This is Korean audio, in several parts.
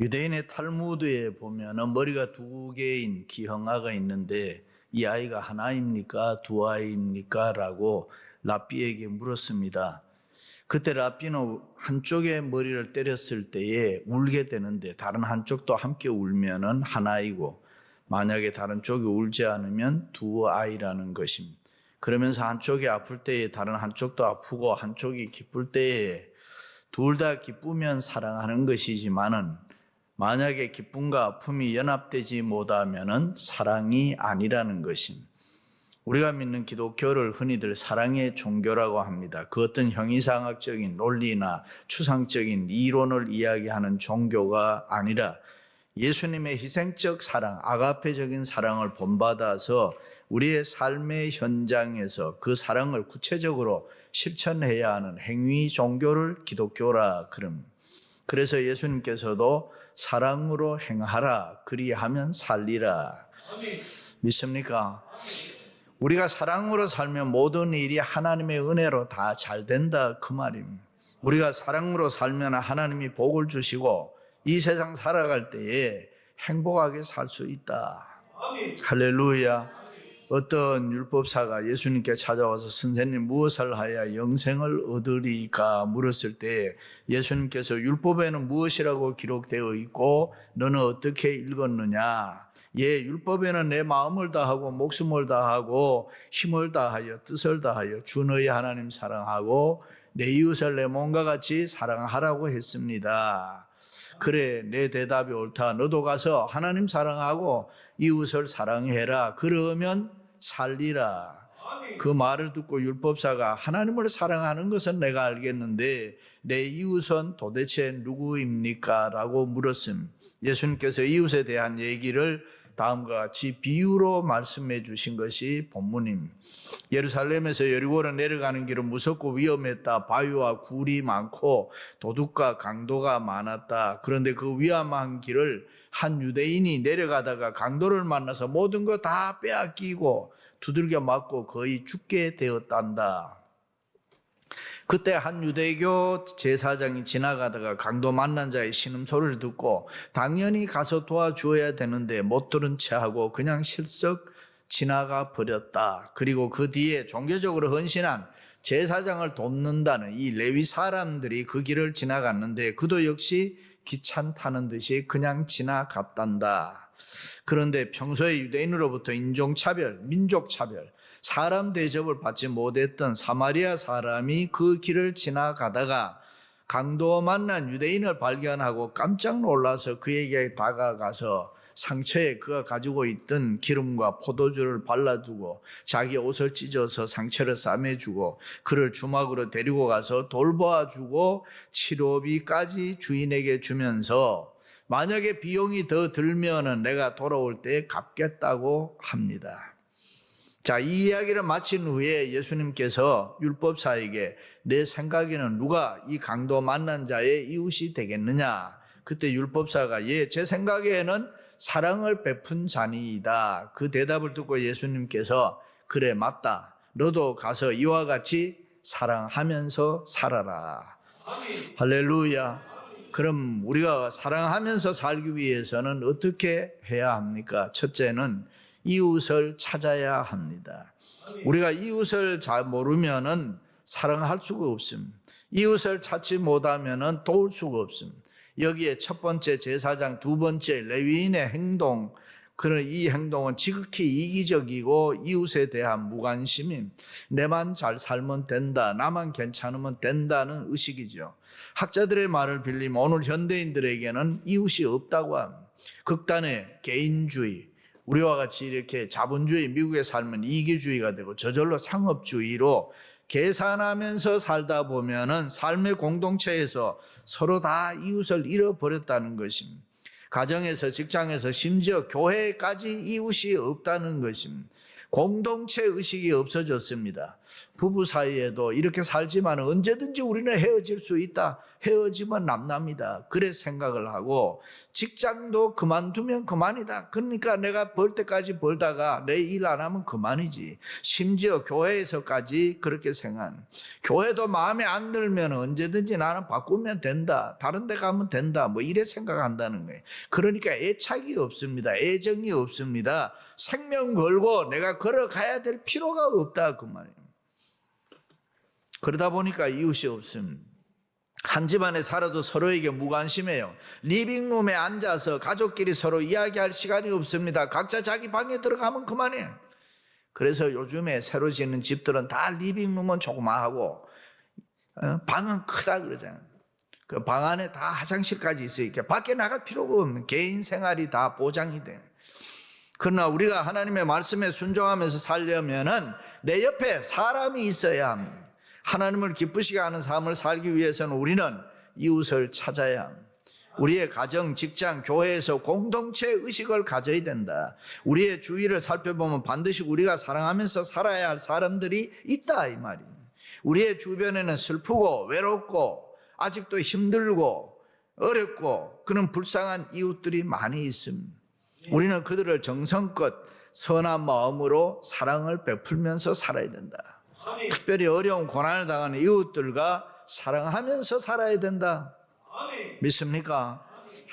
유대인의 탈무드에 보면은 머리가 두 개인 기형아가 있는데 이 아이가 하나입니까? 두 아이입니까? 라고 랍비에게 물었습니다. 그때 랍비는 한쪽에 머리를 때렸을 때에 울게 되는데 다른 한쪽도 함께 울면은 하나이고 만약에 다른 쪽이 울지 않으면 두 아이라는 것입니다. 그러면서 한쪽이 아플 때에 다른 한쪽도 아프고 한쪽이 기쁠 때에 둘 다 기쁘면 사랑하는 것이지만은 만약에 기쁨과 아픔이 연합되지 못하면은 사랑이 아니라는 것입니다. 우리가 믿는 기독교를 흔히들 사랑의 종교라고 합니다. 그 어떤 형이상학적인 논리나 추상적인 이론을 이야기하는 종교가 아니라 예수님의 희생적 사랑, 아가페적인 사랑을 본받아서 우리의 삶의 현장에서 그 사랑을 구체적으로 실천해야 하는 행위 종교를 기독교라 그럽니다. 그래서 예수님께서도 사랑으로 행하라, 그리하면 살리라. 믿습니까? 우리가 사랑으로 살면 모든 일이 하나님의 은혜로 다 잘 된다 그 말입니다. 우리가 사랑으로 살면 하나님이 복을 주시고 이 세상 살아갈 때에 행복하게 살 수 있다. 할렐루야. 어떤 율법사가 예수님께 찾아와서 선생님 무엇을 하여야 영생을 얻으리까 물었을 때 예수님께서 율법에는 무엇이라고 기록되어 있고 너는 어떻게 읽었느냐. 예, 율법에는 내 마음을 다하고 목숨을 다하고 힘을 다하여 뜻을 다하여 주 너희 하나님 사랑하고 내 이웃을 내 몸과 같이 사랑하라고 했습니다. 그래, 내 대답이 옳다. 너도 가서 하나님 사랑하고 이웃을 사랑해라. 그러면 살리라. 그 말을 듣고 율법사가 하나님을 사랑하는 것은 내가 알겠는데 내 이웃은 도대체 누구입니까? 라고 물었습니다. 예수님께서 이웃에 대한 얘기를 다음과 같이 비유로 말씀해 주신 것이 본문입니다. 예루살렘에서 여리고로 내려가는 길은 무섭고 위험했다. 바위와 굴이 많고 도둑과 강도가 많았다. 그런데 그 위험한 길을 한 유대인이 내려가다가 강도를 만나서 모든 거 다 빼앗기고 두들겨 맞고 거의 죽게 되었단다. 그때 한 유대교 제사장이 지나가다가 강도 만난 자의 신음소리를 듣고 당연히 가서 도와주어야 되는데 못 들은 채하고 그냥 실썩 지나가 버렸다. 그리고 그 뒤에 종교적으로 헌신한 제사장을 돕는다는 이 레위 사람들이 그 길을 지나갔는데 그도 역시 귀찮다는 듯이 그냥 지나갔단다. 그런데 평소에 유대인으로부터 인종차별, 민족차별, 사람 대접을 받지 못했던 사마리아 사람이 그 길을 지나가다가 강도 만난 유대인을 발견하고 깜짝 놀라서 그에게 다가가서 상처에 그가 가지고 있던 기름과 포도주를 발라주고 자기 옷을 찢어서 상처를 싸매주고 그를 주막으로 데리고 가서 돌보아주고 치료비까지 주인에게 주면서 만약에 비용이 더 들면은 내가 돌아올 때 갚겠다고 합니다. 자, 이 이야기를 마친 후에 예수님께서 율법사에게 내 생각에는 누가 이 강도 만난 자의 이웃이 되겠느냐? 그때 율법사가 제 생각에는 사랑을 베푼 자니이다. 그 대답을 듣고 예수님께서 그래 맞다. 너도 가서 이와 같이 사랑하면서 살아라. 할렐루야. 그럼 우리가 사랑하면서 살기 위해서는 어떻게 해야 합니까? 첫째는 이웃을 찾아야 합니다. 우리가 이웃을 잘 모르면은 사랑할 수가 없습니다. 이웃을 찾지 못하면은 도울 수가 없습니다. 여기에 첫 번째 제사장, 두 번째 레위인의 행동, 그런 이 행동은 지극히 이기적이고 이웃에 대한 무관심임, 내만 잘 살면 된다, 나만 괜찮으면 된다는 의식이죠. 학자들의 말을 빌리면 오늘 현대인들에게는 이웃이 없다고 합니다. 극단의 개인주의, 우리와 같이 이렇게 자본주의, 미국에 살면 이기주의가 되고 저절로 상업주의로 계산하면서 살다 보면은 삶의 공동체에서 서로 다 이웃을 잃어버렸다는 것입니다. 가정에서, 직장에서, 심지어 교회까지 이웃이 없다는 것입니다. 공동체 의식이 없어졌습니다. 부부 사이에도 이렇게 살지만 언제든지 우리는 헤어질 수 있다. 헤어지면 남납니다. 그래 생각을 하고 직장도 그만두면 그만이다. 그러니까 내가 벌 때까지 벌다가 내 일 안 하면 그만이지. 심지어 교회에서까지 그렇게 생각하는. 교회도 마음에 안 들면 언제든지 나는 바꾸면 된다. 다른 데 가면 된다. 뭐 이래 생각한다는 거예요. 그러니까 애착이 없습니다. 애정이 없습니다. 생명 걸고 내가 걸어가야 될 필요가 없다 그 말이에요. 그러다 보니까 이웃이 없습니다. 한 집안에 살아도 서로에게 무관심해요. 리빙룸에 앉아서 가족끼리 서로 이야기할 시간이 없습니다. 각자 자기 방에 들어가면 그만해. 그래서 요즘에 새로 짓는 집들은 다 리빙룸은 조그마하고 방은 크다 그러잖아요. 그 방 안에 다 화장실까지 있으니까 밖에 나갈 필요가 없는 개인 생활이 다 보장이 돼요. 그러나 우리가 하나님의 말씀에 순종하면서 살려면은 내 옆에 사람이 있어야 합니다. 하나님을 기쁘시게 하는 삶을 살기 위해서는 우리는 이웃을 찾아야 합니다. 우리의 가정, 직장, 교회에서 공동체 의식을 가져야 된다. 우리의 주위를 살펴보면 반드시 우리가 사랑하면서 살아야 할 사람들이 있다 이 말이에요. 우리의 주변에는 슬프고 외롭고 아직도 힘들고 어렵고 그런 불쌍한 이웃들이 많이 있습니다. 우리는 그들을 정성껏 선한 마음으로 사랑을 베풀면서 살아야 된다. 특별히 어려운 고난을 당하는 이웃들과 사랑하면서 살아야 된다. 믿습니까?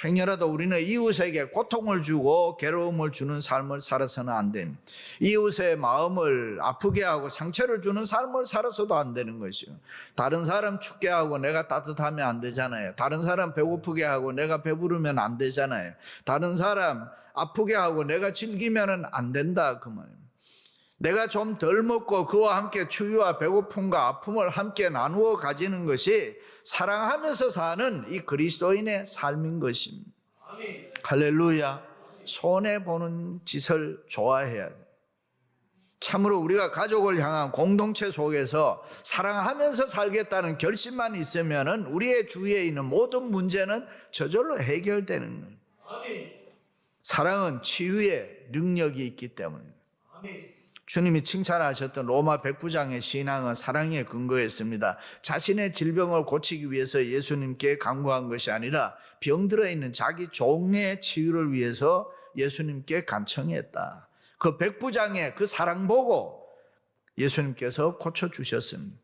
행여라도 우리는 이웃에게 고통을 주고 괴로움을 주는 삶을 살아서는 안 됩니다. 이웃의 마음을 아프게 하고 상처를 주는 삶을 살아서도 안 되는 것이요. 다른 사람 춥게 하고 내가 따뜻하면 안 되잖아요. 다른 사람 배고프게 하고 내가 배부르면 안 되잖아요. 다른 사람 아프게 하고 내가 즐기면 안 된다 그 말입니다. 내가 좀 덜 먹고 그와 함께 추위와 배고픔과 아픔을 함께 나누어 가지는 것이 사랑하면서 사는 이 그리스도인의 삶인 것입니다. 아멘. 할렐루야. 손해보는 짓을 좋아해야 돼. 참으로 우리가 가족을 향한 공동체 속에서 사랑하면서 살겠다는 결심만 있으면 우리의 주위에 있는 모든 문제는 저절로 해결되는 거예요. 아멘. 사랑은 치유의 능력이 있기 때문입니다. 아멘. 주님이 칭찬하셨던 로마 백부장의 신앙은 사랑에 근거했습니다. 자신의 질병을 고치기 위해서 예수님께 간구한 것이 아니라 병들어 있는 자기 종의 치유를 위해서 예수님께 간청했다. 그 백부장의 그 사랑 보고 예수님께서 고쳐주셨습니다.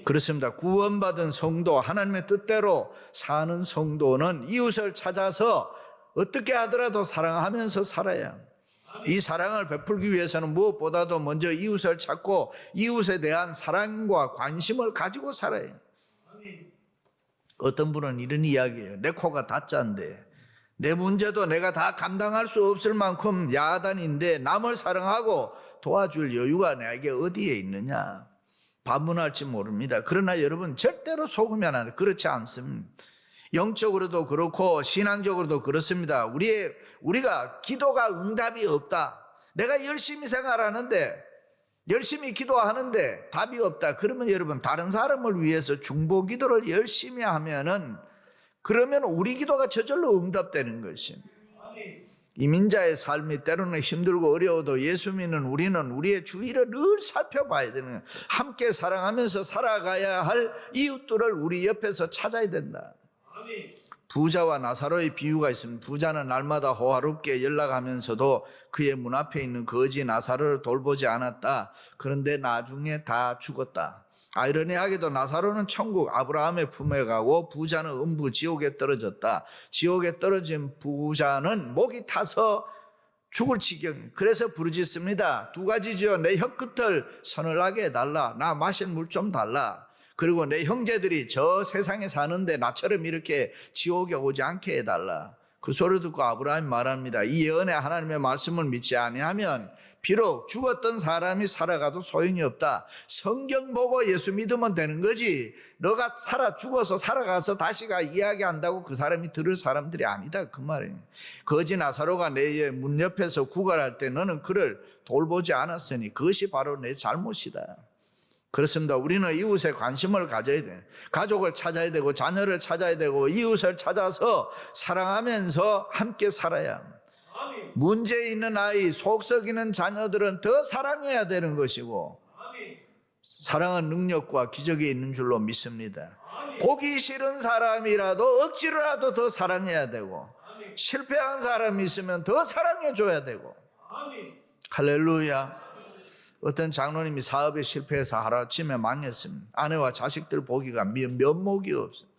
그렇습니다. 구원받은 성도, 하나님의 뜻대로 사는 성도는 이웃을 찾아서 어떻게 하더라도 사랑하면서 살아야 합니다. 이 사랑을 베풀기 위해서는 무엇보다도 먼저 이웃을 찾고 이웃에 대한 사랑과 관심을 가지고 살아야 해요. 어떤 분은 이런 이야기예요. 내 코가 다짠데 내 문제도 내가 다 감당할 수 없을 만큼 야단인데 남을 사랑하고 도와줄 여유가 내게 어디에 있느냐. 반문할지 모릅니다. 그러나 여러분 절대로 속으면 안 돼. 그렇지 않습니다. 영적으로도 그렇고 신앙적으로도 그렇습니다. 우리가 기도가 응답이 없다. 내가 열심히 생활하는데 열심히 기도하는데 답이 없다. 그러면 여러분 다른 사람을 위해서 중보 기도를 열심히 하면은 그러면 우리 기도가 저절로 응답되는 것입니다. 이민자의 삶이 때로는 힘들고 어려워도 예수 믿는 우리는 우리의 주위를 늘 살펴봐야 되는 거예요. 함께 사랑하면서 살아가야 할 이웃들을 우리 옆에서 찾아야 된다. 부자와 나사로의 비유가 있습니다. 부자는 날마다 호화롭게 연락하면서도 그의 문 앞에 있는 거지 나사로를 돌보지 않았다. 그런데 나중에 다 죽었다. 아이러니하게도 나사로는 천국 아브라함의 품에 가고 부자는 음부 지옥에 떨어졌다. 지옥에 떨어진 부자는 목이 타서 죽을 지경. 그래서 부르짖습니다. 두 가지죠. 내 혀끝을 서늘하게 해달라. 나 마실 물 좀 달라. 그리고 내 형제들이 저 세상에 사는데 나처럼 이렇게 지옥에 오지 않게 해달라. 그 소리 듣고 아브라함이 말합니다. 이 예언의 하나님의 말씀을 믿지 아니하면 비록 죽었던 사람이 살아가도 소용이 없다. 성경 보고 예수 믿으면 되는 거지. 너가 죽어서 살아가서 다시가 이야기한다고 그 사람이 들을 사람들이 아니다. 그 말이에요. 거지 나사로가 내 문 옆에서 구걸할 때 너는 그를 돌보지 않았으니 그것이 바로 내 잘못이다. 그렇습니다. 우리는 이웃에 관심을 가져야 돼요. 가족을 찾아야 되고 자녀를 찾아야 되고 이웃을 찾아서 사랑하면서 함께 살아야 합니다. 문제 있는 아이, 속 썩이는 자녀들은 더 사랑해야 되는 것이고 사랑은 능력과 기적이 있는 줄로 믿습니다. 보기 싫은 사람이라도 억지로라도 더 사랑해야 되고, 실패한 사람이 있으면 더 사랑해 줘야 되고. 할렐루야. 어떤 장로님이 사업에 실패해서 하루아침에 망했습니다. 아내와 자식들 보기가 면목이 없어요.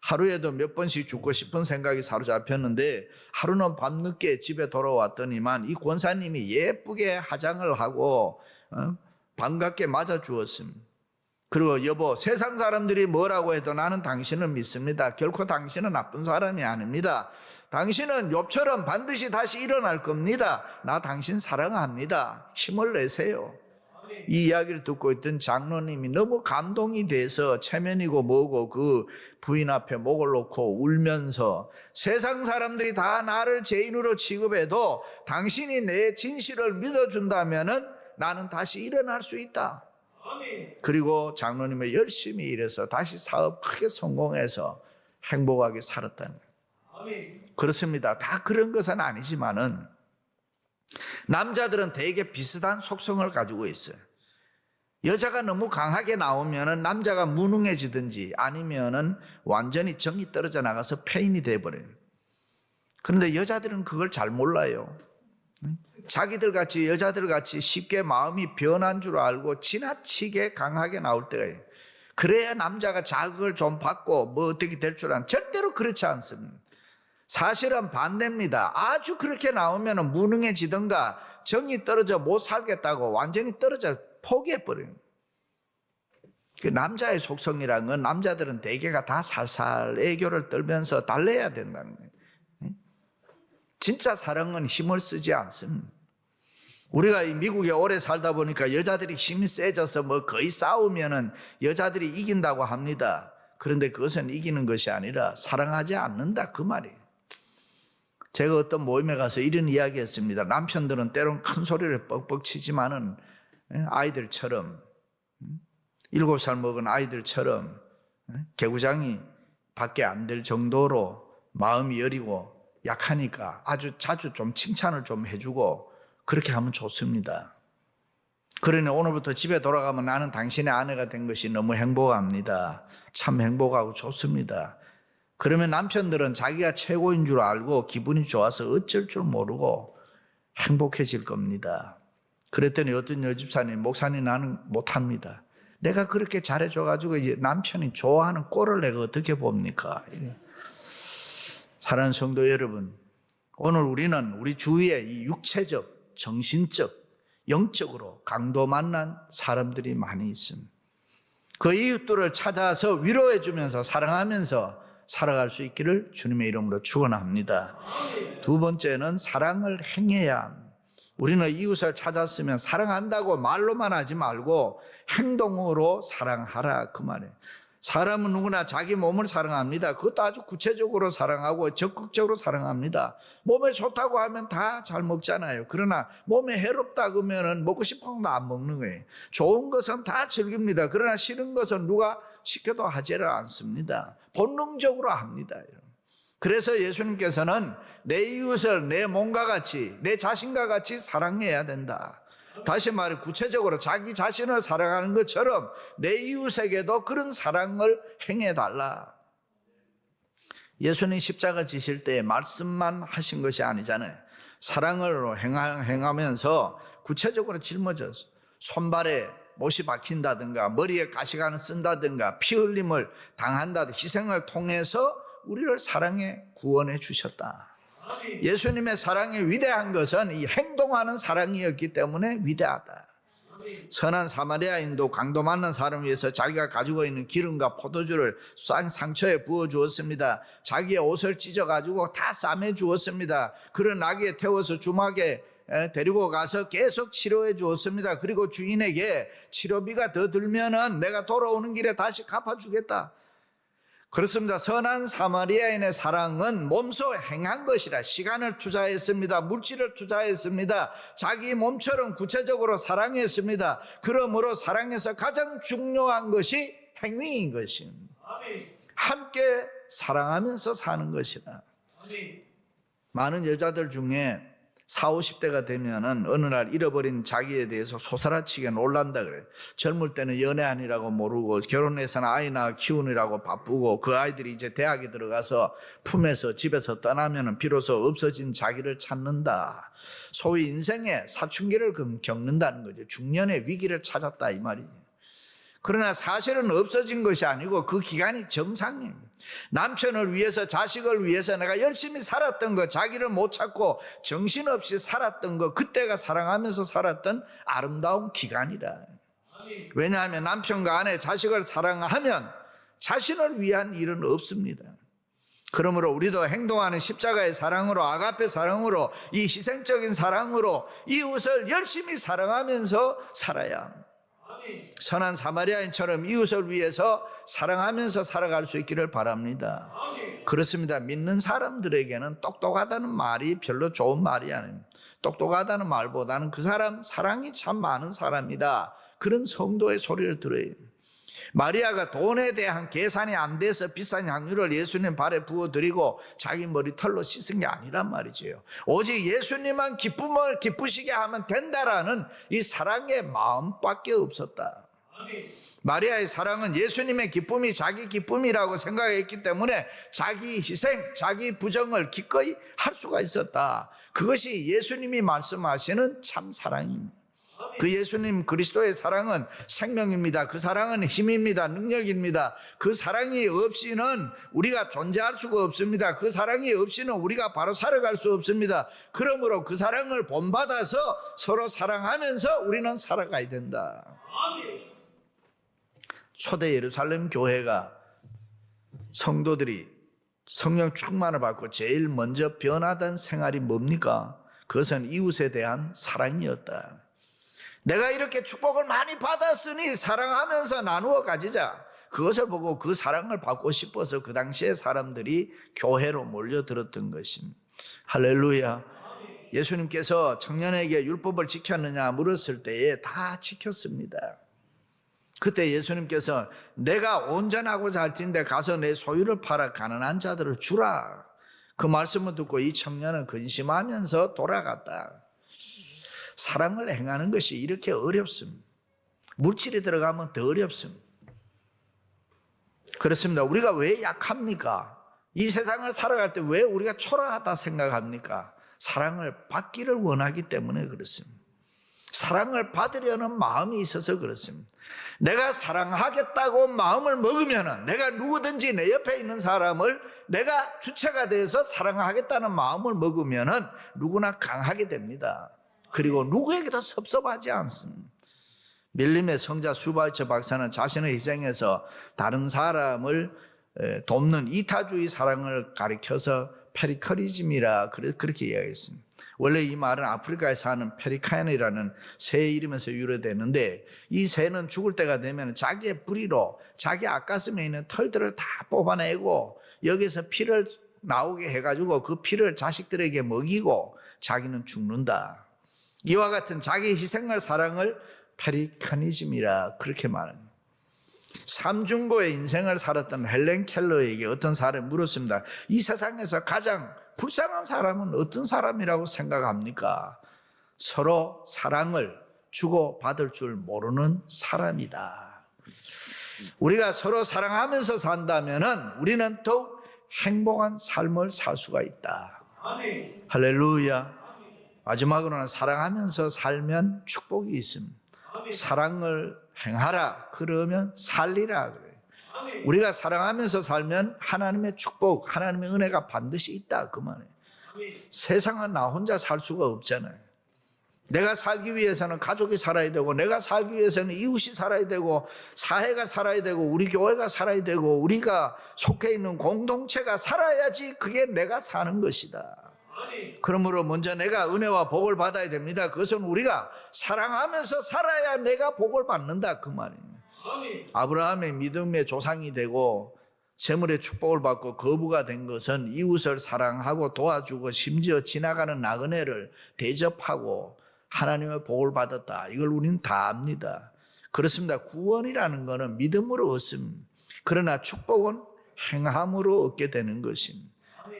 하루에도 몇 번씩 죽고 싶은 생각이 사로잡혔는데, 하루는 밤늦게 집에 돌아왔더니만 이 권사님이 예쁘게 화장을 하고 반갑게 맞아주었습니다. 그리고 여보, 세상 사람들이 뭐라고 해도 나는 당신을 믿습니다. 결코 당신은 나쁜 사람이 아닙니다. 당신은 욥처럼 반드시 다시 일어날 겁니다. 나 당신 사랑합니다. 힘을 내세요. 이 이야기를 듣고 있던 장로님이 너무 감동이 돼서 체면이고 뭐고 그 부인 앞에 목을 놓고 울면서, 세상 사람들이 다 나를 죄인으로 취급해도 당신이 내 진실을 믿어준다면 나는 다시 일어날 수 있다. 그리고 장로님은 열심히 일해서 다시 사업 크게 성공해서 행복하게 살았다는 거예요. 그렇습니다. 다 그런 것은 아니지만은 남자들은 대개 비슷한 속성을 가지고 있어요. 여자가 너무 강하게 나오면은 남자가 무능해지든지 아니면은 완전히 정이 떨어져 나가서 폐인이 돼버려요. 그런데 여자들은 그걸 잘 몰라요. 자기들 같이, 여자들 같이 쉽게 마음이 변한 줄 알고 지나치게 강하게 나올 때가 있어요. 그래야 남자가 자극을 좀 받고 뭐 어떻게 될 줄 아는, 절대로 그렇지 않습니다. 사실은 반대입니다. 아주 그렇게 나오면 무능해지든가 정이 떨어져 못 살겠다고 완전히 떨어져 포기해버려요. 그 남자의 속성이라는 건, 남자들은 대개가 다 살살 애교를 떨면서 달래야 된다는 거예요. 진짜 사랑은 힘을 쓰지 않습니다. 우리가 이 미국에 오래 살다 보니까 여자들이 힘이 세져서 뭐 거의 싸우면은 여자들이 이긴다고 합니다. 그런데 그것은 이기는 것이 아니라 사랑하지 않는다, 그 말이에요. 제가 어떤 모임에 가서 이런 이야기 했습니다. 남편들은 때론 큰 소리를 뻑뻑 치지만은 아이들처럼, 7살 먹은 아이들처럼 개구장이 밖에 안 될 정도로 마음이 여리고 약하니까 아주 자주 좀 칭찬을 좀 해주고 그렇게 하면 좋습니다. 그러니 오늘부터 집에 돌아가면 나는 당신의 아내가 된 것이 너무 행복합니다. 참 행복하고 좋습니다. 그러면 남편들은 자기가 최고인 줄 알고 기분이 좋아서 어쩔 줄 모르고 행복해질 겁니다. 그랬더니 어떤 여집사님, 목사님 나는 못합니다. 내가 그렇게 잘해줘가지고 남편이 좋아하는 꼴을 내가 어떻게 봅니까? 사랑하는 성도 여러분, 오늘 우리는 우리 주위에 이 육체적, 정신적, 영적으로 강도 만난 사람들이 많이 있습니다. 그 이웃들을 찾아서 위로해 주면서 사랑하면서 살아갈 수 있기를 주님의 이름으로 축원합니다. 두 번째는 사랑을 행해야 합니다. 우리는 이웃을 찾았으면 사랑한다고 말로만 하지 말고 행동으로 사랑하라, 그 말이에요. 사람은 누구나 자기 몸을 사랑합니다. 그것도 아주 구체적으로 사랑하고 적극적으로 사랑합니다. 몸에 좋다고 하면 다 잘 먹잖아요. 그러나 몸에 해롭다 그러면 먹고 싶은 거 안 먹는 거예요. 좋은 것은 다 즐깁니다. 그러나 싫은 것은 누가 시켜도 하지를 않습니다. 본능적으로 합니다. 그래서 예수님께서는 내 이웃을 내 몸과 같이, 내 자신과 같이 사랑해야 된다. 다시 말해 구체적으로 자기 자신을 사랑하는 것처럼 내 이웃에게도 그런 사랑을 행해달라. 예수님 십자가 지실 때 말씀만 하신 것이 아니잖아요. 사랑을 행하면서 구체적으로 짊어졌어요. 손발에 못이 박힌다든가 머리에 가시관을 쓴다든가 피 흘림을 당한다든가 희생을 통해서 우리를 사랑해 구원해 주셨다. 예수님의 사랑이 위대한 것은 이 행동하는 사랑이었기 때문에 위대하다. 선한 사마리아인도 강도 만난 사람을 위해서 자기가 가지고 있는 기름과 포도주를 상처에 부어 주었습니다. 자기의 옷을 찢어가지고 다 싸매 주었습니다. 그런 나귀에 태워서 주막에 데리고 가서 계속 치료해 주었습니다. 그리고 주인에게 치료비가 더 들면은 내가 돌아오는 길에 다시 갚아주겠다. 그렇습니다. 선한 사마리아인의 사랑은 몸소 행한 것이라 시간을 투자했습니다. 물질을 투자했습니다. 자기 몸처럼 구체적으로 사랑했습니다. 그러므로 사랑에서 가장 중요한 것이 행위인 것입니다. 함께 사랑하면서 사는 것이다. 많은 여자들 중에 40, 50대가 되면은 어느 날 잃어버린 자기에 대해서 소스라치게 놀란다 그래. 젊을 때는 연애하느라고 모르고 결혼해서는 아이 낳아 키우느라고 바쁘고 그 아이들이 이제 대학에 들어가서 품에서 집에서 떠나면은 비로소 없어진 자기를 찾는다. 소위 인생의 사춘기를 겪는다는 거죠. 중년의 위기를 찾았다 이 말이에요. 그러나 사실은 없어진 것이 아니고 그 기간이 정상이에요. 남편을 위해서 자식을 위해서 내가 열심히 살았던 거, 자기를 못 찾고 정신없이 살았던 거, 그때가 사랑하면서 살았던 아름다운 기간이라. 왜냐하면 남편과 아내, 자식을 사랑하면 자신을 위한 일은 없습니다. 그러므로 우리도 행동하는 십자가의 사랑으로, 아가페 사랑으로, 이 희생적인 사랑으로 이웃을 열심히 사랑하면서 살아야 합니다. 선한 사마리아인처럼 이웃을 위해서 사랑하면서 살아갈 수 있기를 바랍니다. 그렇습니다. 믿는 사람들에게는 똑똑하다는 말이 별로 좋은 말이 아닙니다. 똑똑하다는 말보다는 그 사람 사랑이 참 많은 사람이다, 그런 성도의 소리를 들어요. 마리아가 돈에 대한 계산이 안 돼서 비싼 향유를 예수님 발에 부어드리고 자기 머리털로 씻은 게 아니란 말이죠. 오직 예수님만 기쁘시게 하면 된다라는 이 사랑의 마음밖에 없었다. 마리아의 사랑은 예수님의 기쁨이 자기 기쁨이라고 생각했기 때문에 자기 희생, 자기 부정을 기꺼이 할 수가 있었다. 그것이 예수님이 말씀하시는 참 사랑입니다. 그 예수님 그리스도의 사랑은 생명입니다. 그 사랑은 힘입니다. 능력입니다. 그 사랑이 없이는 우리가 존재할 수가 없습니다. 그 사랑이 없이는 우리가 바로 살아갈 수 없습니다. 그러므로 그 사랑을 본받아서 서로 사랑하면서 우리는 살아가야 된다. 초대 예루살렘 교회가 성도들이 성령 충만을 받고 제일 먼저 변화된 생활이 뭡니까? 그것은 이웃에 대한 사랑이었다. 내가 이렇게 축복을 많이 받았으니 사랑하면서 나누어 가지자. 그것을 보고 그 사랑을 받고 싶어서 그 당시에 사람들이 교회로 몰려들었던 것입니다. 할렐루야. 예수님께서 청년에게 율법을 지켰느냐 물었을 때에 다 지켰습니다. 그때 예수님께서 내가 온전하고자 할 텐데 가서 내 소유를 팔아 가난한 자들을 주라. 그 말씀을 듣고 이 청년은 근심하면서 돌아갔다. 사랑을 행하는 것이 이렇게 어렵습니다. 물질이 들어가면 더 어렵습니다. 그렇습니다. 우리가 왜 약합니까? 이 세상을 살아갈 때 왜 우리가 초라하다 생각합니까? 사랑을 받기를 원하기 때문에 그렇습니다. 사랑을 받으려는 마음이 있어서 그렇습니다. 내가 사랑하겠다고 마음을 먹으면 내가 누구든지 내 옆에 있는 사람을 내가 주체가 돼서 사랑하겠다는 마음을 먹으면 누구나 강하게 됩니다. 그리고 누구에게도 섭섭하지 않습니다. 밀림의 성자 수바이처 박사는 자신을 희생해서 다른 사람을 돕는 이타주의 사랑을 가리켜서 페리커리즘이라 그렇게 이야기했습니다. 원래 이 말은 아프리카에 사는 페리칸이라는 새의 이름에서 유래되는데, 이 새는 죽을 때가 되면 자기의 뿌리로 자기 앞가슴에 있는 털들을 다 뽑아내고 여기서 피를 나오게 해가지고 그 피를 자식들에게 먹이고 자기는 죽는다. 이와 같은 자기 희생을 사랑을 페리카니즘이라 그렇게 말합니다. 삼중고의 인생을 살았던 헬렌 켈러에게 어떤 사람이 물었습니다. 이 세상에서 가장 불쌍한 사람은 어떤 사람이라고 생각합니까? 서로 사랑을 주고받을 줄 모르는 사람이다. 우리가 서로 사랑하면서 산다면 우리는 더욱 행복한 삶을 살 수가 있다. 아멘. 할렐루야. 마지막으로는 사랑하면서 살면 축복이 있습니다. 사랑을 행하라 그러면 살리라 그래요. 우리가 사랑하면서 살면 하나님의 축복, 하나님의 은혜가 반드시 있다 그 말이에요. 세상은 나 혼자 살 수가 없잖아요. 내가 살기 위해서는 가족이 살아야 되고, 내가 살기 위해서는 이웃이 살아야 되고, 사회가 살아야 되고, 우리 교회가 살아야 되고, 우리가 속해 있는 공동체가 살아야지 그게 내가 사는 것이다. 그러므로 먼저 내가 은혜와 복을 받아야 됩니다. 그것은 우리가 사랑하면서 살아야 내가 복을 받는다 그 말이에요. 아브라함의 믿음의 조상이 되고 재물의 축복을 받고 거부가 된 것은 이웃을 사랑하고 도와주고 심지어 지나가는 나그네를 대접하고 하나님의 복을 받았다. 이걸 우리는 다 압니다. 그렇습니다. 구원이라는 것은 믿음으로 얻습니다. 그러나 축복은 행함으로 얻게 되는 것입니다.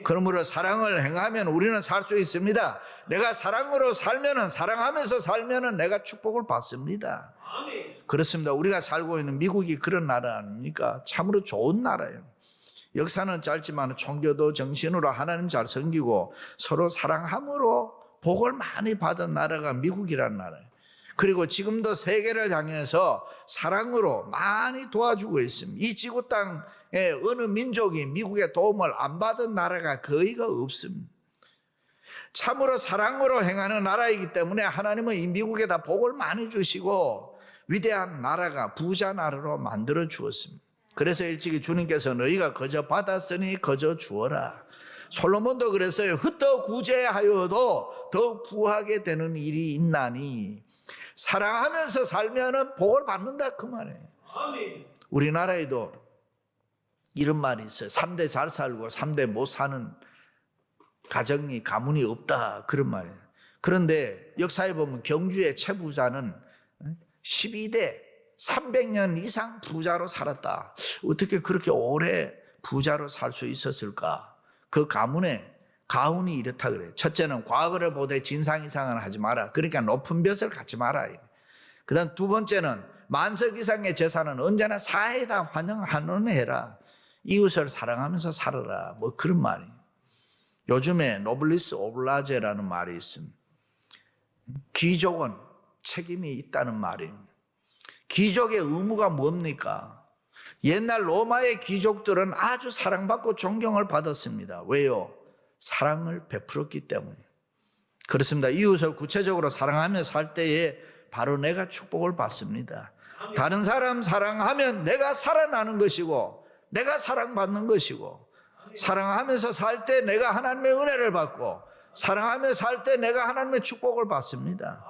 그러므로 사랑을 행하면 우리는 살 수 있습니다. 내가 사랑으로 살면은, 사랑하면서 살면은 내가 축복을 받습니다. 그렇습니다. 우리가 살고 있는 미국이 그런 나라 아닙니까? 참으로 좋은 나라예요. 역사는 짧지만 종교도 정신으로 하나님 잘 섬기고 서로 사랑함으로 복을 많이 받은 나라가 미국이라는 나라예요. 그리고 지금도 세계를 향해서 사랑으로 많이 도와주고 있습니다. 이 지구 땅에 어느 민족이 미국의 도움을 안 받은 나라가 거의가 없습니다. 참으로 사랑으로 행하는 나라이기 때문에 하나님은 이 미국에다 복을 많이 주시고 위대한 나라가 부자 나라로 만들어 주었습니다. 그래서 일찍이 주님께서 너희가 거저 받았으니 거저 주어라. 솔로몬도 그랬어요. 흩어 구제하여도 더욱 부하게 되는 일이 있나니 사랑하면서 살면은 복을 받는다 그 말이에요. 우리나라에도 이런 말이 있어요. 3대 잘 살고 3대 못 사는 가문이 없다 그런 말이에요. 그런데 역사에 보면 경주의 최부자는 12대 300년 이상 부자로 살았다. 어떻게 그렇게 오래 부자로 살 수 있었을까? 그 가문의 가훈이 이렇다 그래요. 첫째는 과거를 보되 진상이상을 하지 마라. 그러니까 높은 벼슬 갖지 마라. 그 다음 두 번째는 만석 이상의 재산은 언제나 사회에다 환영하는 해라. 이웃을 사랑하면서 살아라. 뭐 그런 말이에요. 요즘에 노블리스 오블라제라는 말이 있습니다. 귀족은 책임이 있다는 말이에요. 귀족의 의무가 뭡니까? 옛날 로마의 귀족들은 아주 사랑받고 존경을 받았습니다. 왜요? 사랑을 베풀었기 때문에. 그렇습니다. 이웃을 구체적으로 사랑하며 살 때에 바로 내가 축복을 받습니다. 다른 사람 사랑하면 내가 살아나는 것이고 내가 사랑받는 것이고, 사랑하면서 살 때 내가 하나님의 은혜를 받고 사랑하며 살 때 내가 하나님의 축복을 받습니다.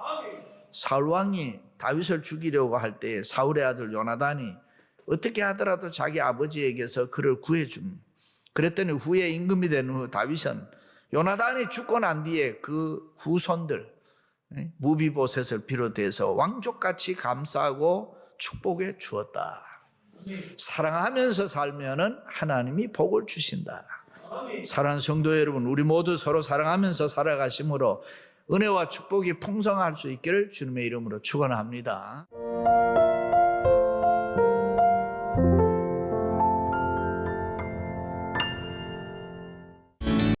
사울왕이 다윗을 죽이려고 할 때 사울의 아들 요나단이 어떻게 하더라도 자기 아버지에게서 그를 구해줍니다. 그랬더니 후에 임금이 된 후 다윗은 요나단이 죽고 난 뒤에 그 후손들 무비보셋을 비롯해서 왕족같이 감싸고 축복해 주었다. 사랑하면서 살면은 하나님이 복을 주신다. 사랑하는 성도 여러분, 우리 모두 서로 사랑하면서 살아가심으로 은혜와 축복이 풍성할 수 있기를 주님의 이름으로 축원합니다.